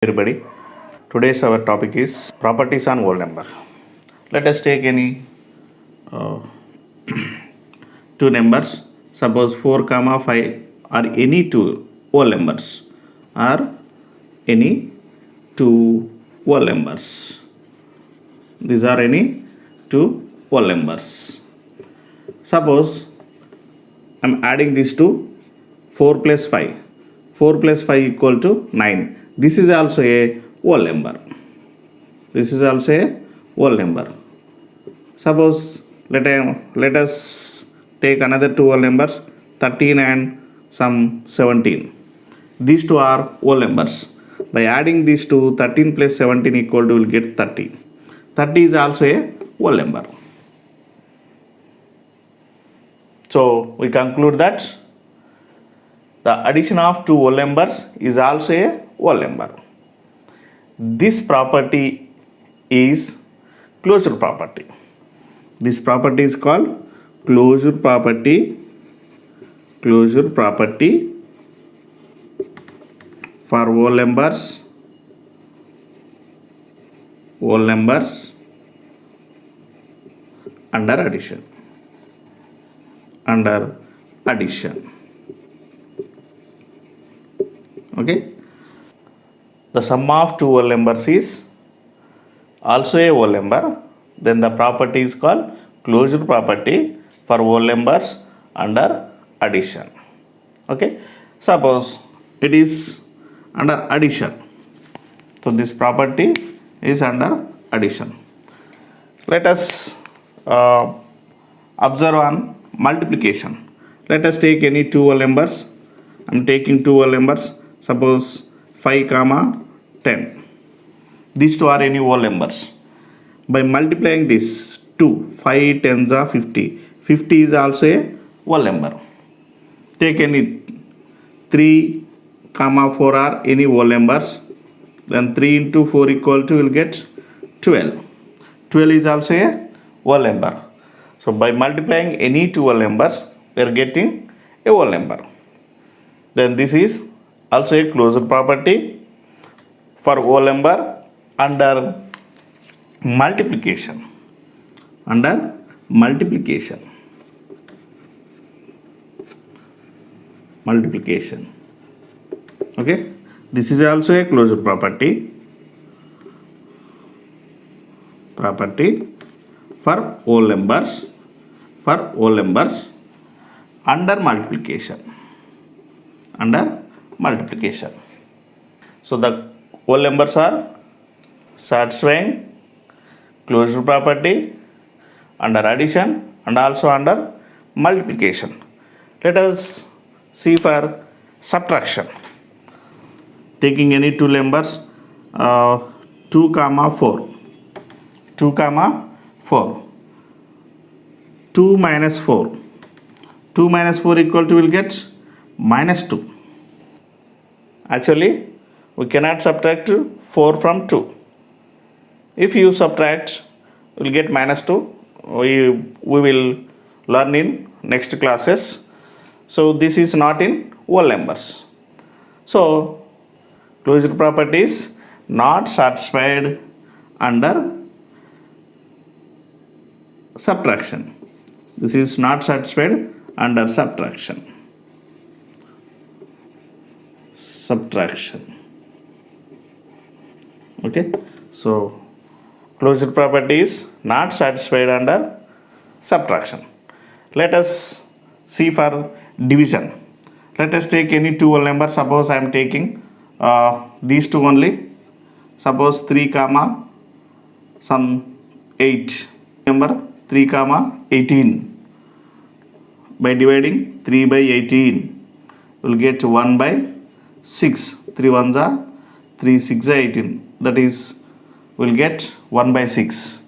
Everybody, today's our topic is properties on whole number. Let us take any uh, two numbers. Suppose 4 comma 5 are any two whole numbers, or any two whole numbers. These are any two whole numbers. Suppose I am adding these two, 4 plus 5. 4 plus 5 equal to 9. This is also a whole number. This is also a whole number. Suppose let us take another two whole numbers, 13 and some 17. These two are whole numbers. By adding these two, 13 plus 17 equal to will get 30. 30 is also a whole number. So we conclude that the addition of two whole numbers is also a whole number. This property is closure property. This property is called closure property. Closure property for whole numbers. Whole numbers under addition. Under addition. Okay. The sum of two whole numbers is also a whole number. Then the property is called closure property for whole numbers under addition. Okay. Suppose it is under addition. So this property is under addition. Let us observe on multiplication. Let us take any two whole numbers. I am taking two whole numbers. Suppose 5 comma 10. These two are any whole numbers. By multiplying this 2, 5 tens are 50. 50 is also a whole number. Take any 3 comma 4 are any whole numbers. Then 3 into 4 equal to will get 12. 12 is also a whole number. So by multiplying any two whole numbers, we are getting a whole number. Then this is also a closure property for whole number under multiplication. Under multiplication. Multiplication. Okay. This is also a closure property. Property for whole numbers. For whole numbers under multiplication. Under multiplication. So the whole numbers are satisfying closure property under addition and also under multiplication. Let us see for subtraction. Taking any two numbers, 2 comma 4. 2 comma 4. 2 minus 4. 2 minus 4 equal to will get minus 2. Actually, we cannot subtract 4 from 2. If you subtract, you will get minus 2. We will learn in next classes. So this is not in whole numbers. So closure property is not satisfied under subtraction. This is not satisfied under subtraction. Subtraction. Okay. So closure property is not satisfied under subtraction. Let us see for division. Let us take any two whole number. Suppose I am taking these two only. Suppose 3 comma some 8. Number 3 comma 18. By dividing 3 by 18, we will get 1 by 6. 3 ones are 3 6 are 18. That is, we will get 1 by 6.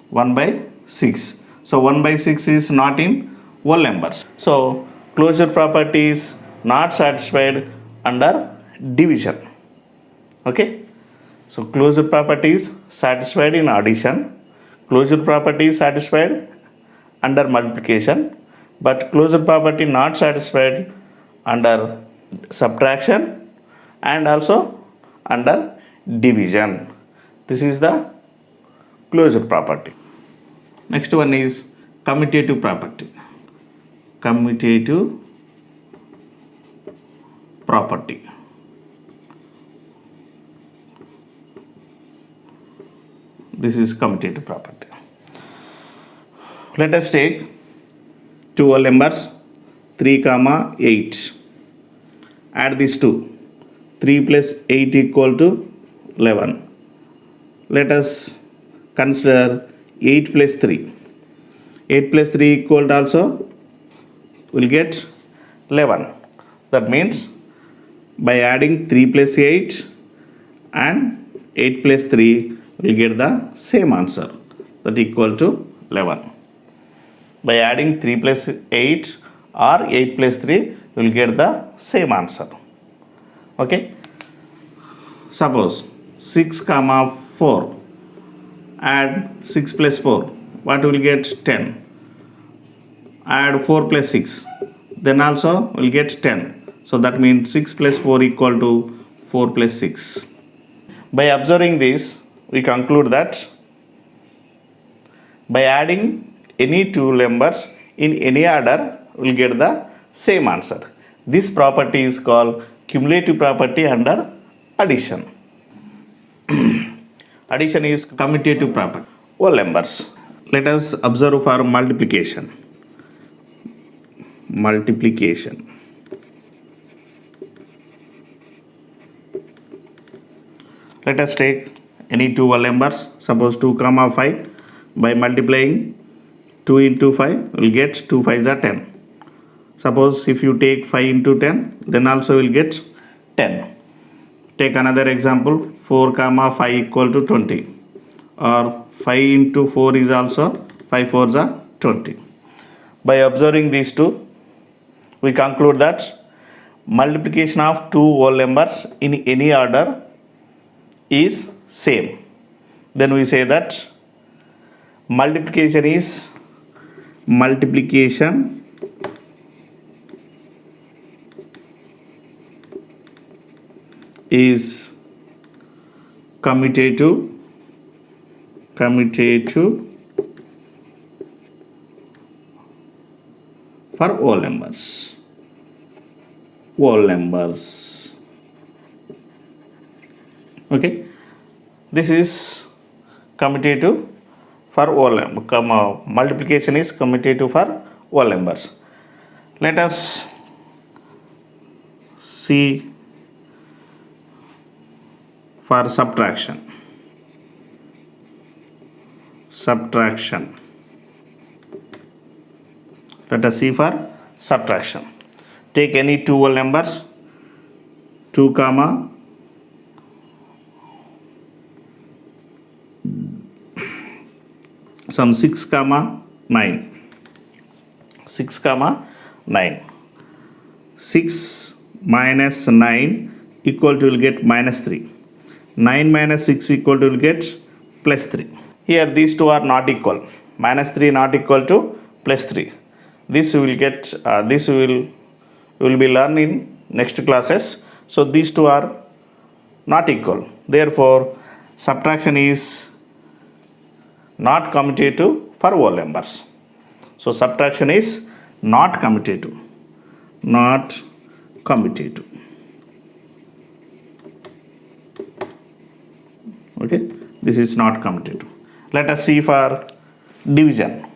1 by 6. So 1 by 6 is not in whole numbers. So closure property is not satisfied under division. Okay. So closure property is satisfied in addition. Closure property is satisfied under multiplication. But closure property not satisfied under subtraction and also under division. This is the closure property. Next one is commutative property. Commutative property. This is commutative property. Let us take two whole numbers 3, 8. Add these two. 3 plus 8 equal to 11. Let us consider 8 plus 3. 8 plus 3 equal to also will get 11. That means by adding 3 plus 8 and 8 plus 3 will get the same answer, that equal to 11. By adding 3 plus 8 or 8 plus 3 will get the same answer. Okay. Suppose 6, 4. Add 6 plus 4. What will get? 10. Add 4 plus 6. Then also will get 10. So that means 6 plus 4 equal to 4 plus 6. By observing this, we conclude that by adding any two numbers in any order, we will get the same answer. This property is called cumulative property under addition. Addition is commutative property. Whole numbers. Let us observe for multiplication. Multiplication. Let us take any two whole numbers. Suppose 2, 5. By multiplying 2 into 5, we will get 2 5s are 10. Suppose if you take 5 into 10, then also will get 10. Take another example, 4, 5 equal to 20. Or 5 into 4 is also 5 4s are 20. By observing these two, we conclude that multiplication of two whole numbers in any order is same. Then we say that multiplication is commutative for whole numbers. Okay, this is commutative for whole number. Multiplication is commutative for whole numbers. Let us see for subtraction. Let us see for subtraction. Take any two whole numbers 2, some 6, 9. 6, 9. 6 minus 9 equal to will get minus 3. 9 minus 6 equal to will get plus 3. Here these two are not equal. Minus 3 not equal to plus 3. This we will get. This we will be learning in next classes. So these two are not equal. Therefore, subtraction is not commutative for whole numbers. So subtraction is not commutative. Okay, this is not commutative. Let us see for division.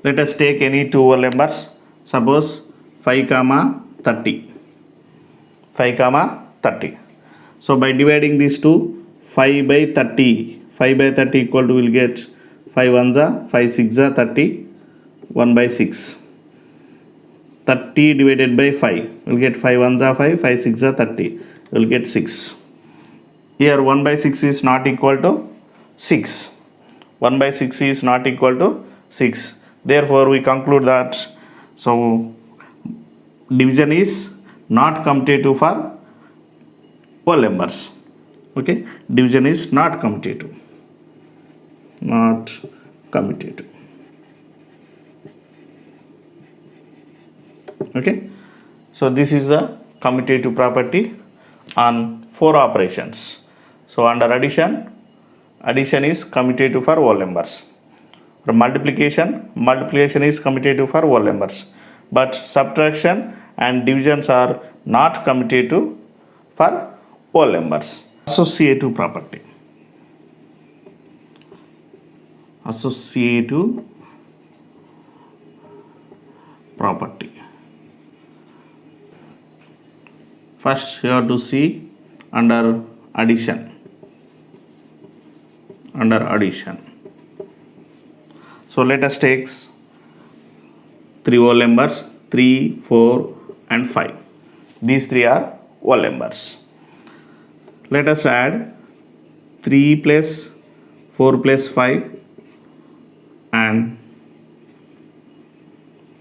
Let us take any two whole numbers. Suppose 5, 30. 5, 30. So by dividing these two, 5 by 30. 5 by 30 equal to will get 5 1s are 5 6s are 30. 1 by 6. 30 divided by 5 will get 5 1s are 5. 5 6s are 30. Will get 6. Here 1 by 6 is not equal to 6. 1 by 6 is not equal to 6. Therefore, we conclude that division is not commutative for whole numbers. Okay, division is not commutative. Okay, So this is the commutative property on 4 operations. So under addition, addition is commutative for whole numbers. For multiplication, multiplication is commutative for whole numbers. But subtraction and divisions are not commutative for whole numbers. Associative property. Associative property. First you have to see under addition. Under addition. So let us take 3 whole numbers, 3, 4 and 5. These 3 are whole numbers. Let us add 3 plus 4 plus 5 and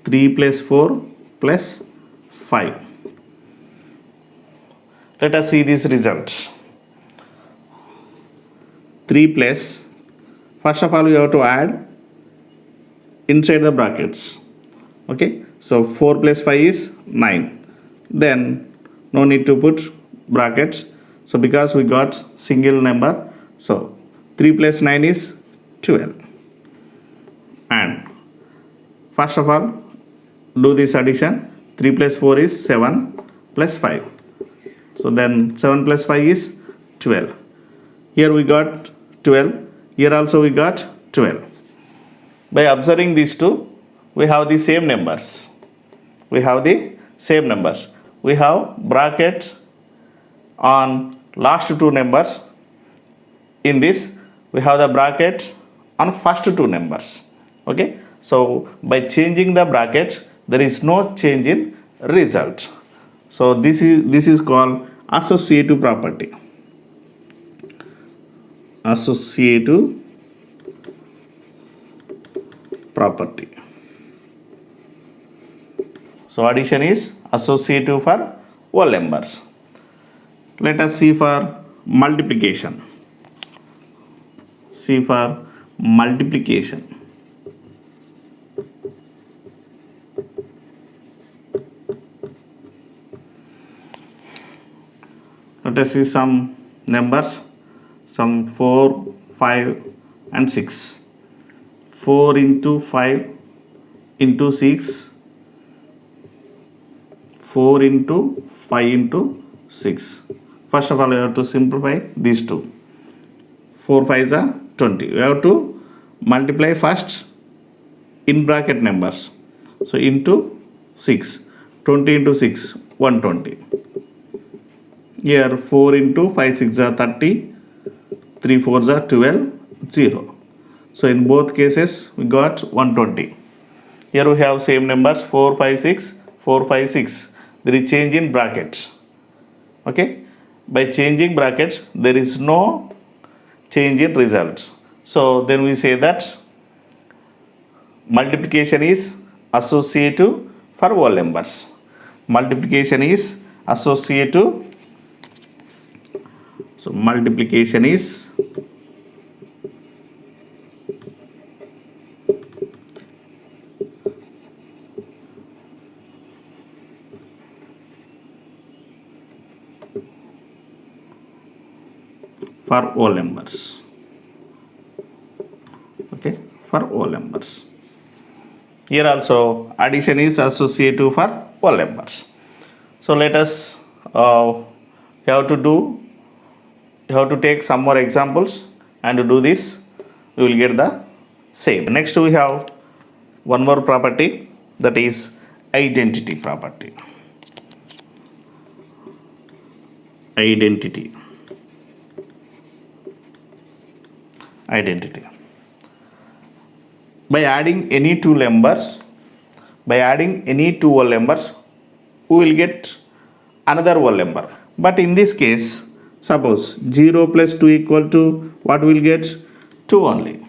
3 plus 4 plus 5. Let us see these results. 3 plus, first of all you have to add inside the brackets. Okay, so 4 plus 5 is 9. Then no need to put brackets. So because we got single number, so 3 plus 9 is 12. And first of all do this addition. 3 plus 4 is 7 plus 5. So then 7 plus 5 is 12. Here we got 12. Here also we got 12. By observing these two, we have the same numbers. We have the same numbers. We have brackets on last two numbers. In this, we have the bracket on first two numbers. Okay. So by changing the brackets, there is no change in result. So this is called associative property. Associative property. So addition is associative for whole numbers. Let us see for multiplication. See for multiplication. Let us see some numbers, some 4, 5 and 6. 4 into 5 into 6, 4 into 5 into 6. First of all, you have to simplify these two. 4 5s are 20. You have to multiply first in bracket numbers. So into 6. 20 into 6, 120. Here 4 into 5 6 are 30. 3 4s are 12, 0. So in both cases we got 120. Here we have same numbers 4 5 6, 4 5 6. There is change in brackets. Okay. By changing brackets, there is no change in results. So then we say that multiplication is associative for whole numbers. Multiplication is associative. So multiplication is for all numbers. Okay, for all numbers. Here also addition is associative for all numbers. So let us you have to take some more examples and to do this we will get the same. Next we have one more property, that is identity property. Identity. By adding any two numbers, whole numbers, we will get another whole number. But in this case, suppose 0 plus 2 equal to what we will get? 2 only.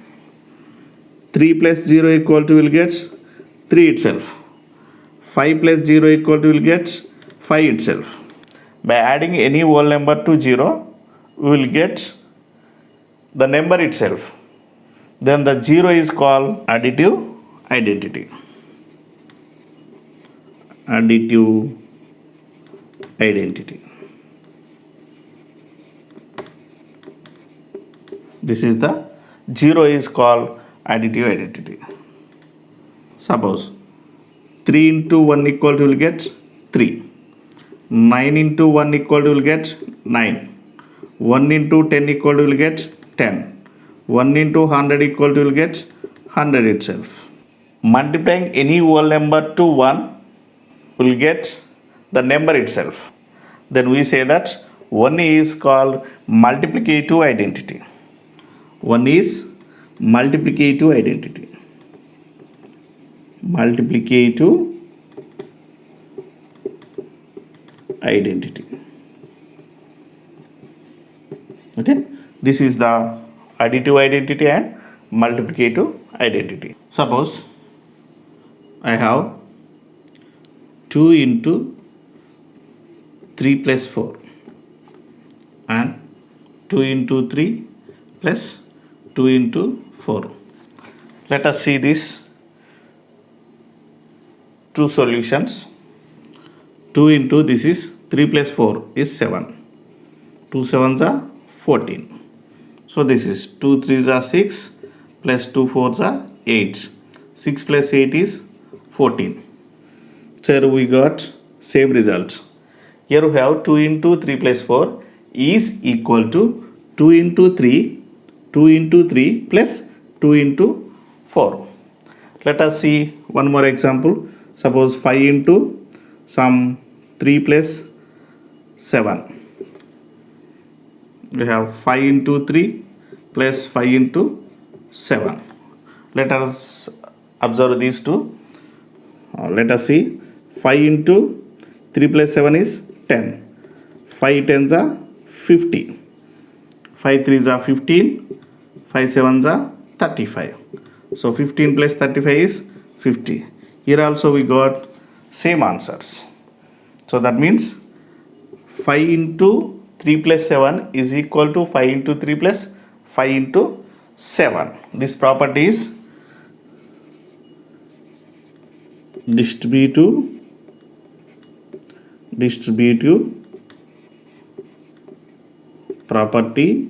3 plus 0 equal to will get 3 itself. 5 plus 0 equal to will get 5 itself. By adding any whole number to 0, we will get the number itself. Then the 0 is called additive identity. Additive identity. This is the 0 is called additive identity. Suppose 3 into 1 equal to will get 3. 9 into 1 equal to will get 9. 1 into 10 equal to will get 10. 1 into 100 equal to will get 100 itself. Multiplying any whole number to 1 will get the number itself. Then we say that 1 is called multiplicative identity. 1 is multiplicative identity. Multiplicative identity. Okay, this is the additive identity and multiplicative identity. Suppose I have 2 into 3 plus 4 and 2 into 3 plus 2 into 4. Let us see these two solutions. 2 into this is 3 plus 4 is 7. 2 7s are 14. So this is 2 3s are 6 plus 2 4s are 8. 6 plus 8 is 14. So here we got same result. Here we have 2 into 3 plus 4 is equal to 2 into 3 plus 2 into 4. Let us see one more example. Suppose 5 into some 3 plus 7. We have 5 into 3 plus 5 into 7. Let us observe these two. Let us see. 5 into 3 plus 7 is 10. 5 tens are 50. 5 3s are 15. 5 7s are 35. So 15 plus 35 is 50. Here also we got same answers. So that means 5 into 3 plus 7 is equal to 5 into 3 plus 5 into 7. This property is distributive property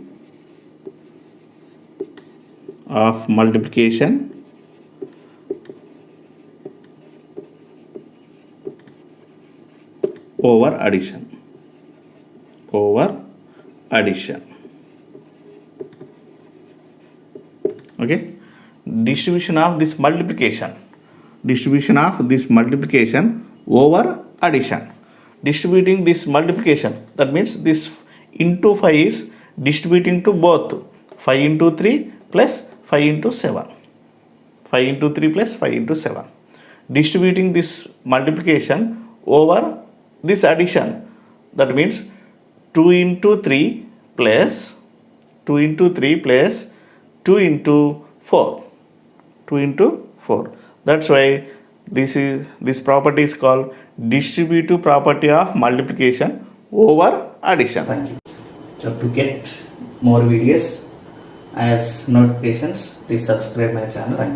of multiplication over addition. Okay, distribution of this multiplication over addition. Distributing this multiplication, that means this into 5 is distributing to both 5 into 3 plus 5 into 7. 5 into 3 plus 5 into 7. Distributing this multiplication over this addition, that means 2 into 3 plus 2 into 4. 2 into 4. That's why this property is called distributive property of multiplication over addition. Thank you. So to get more videos as notifications, please subscribe my channel. Thank you.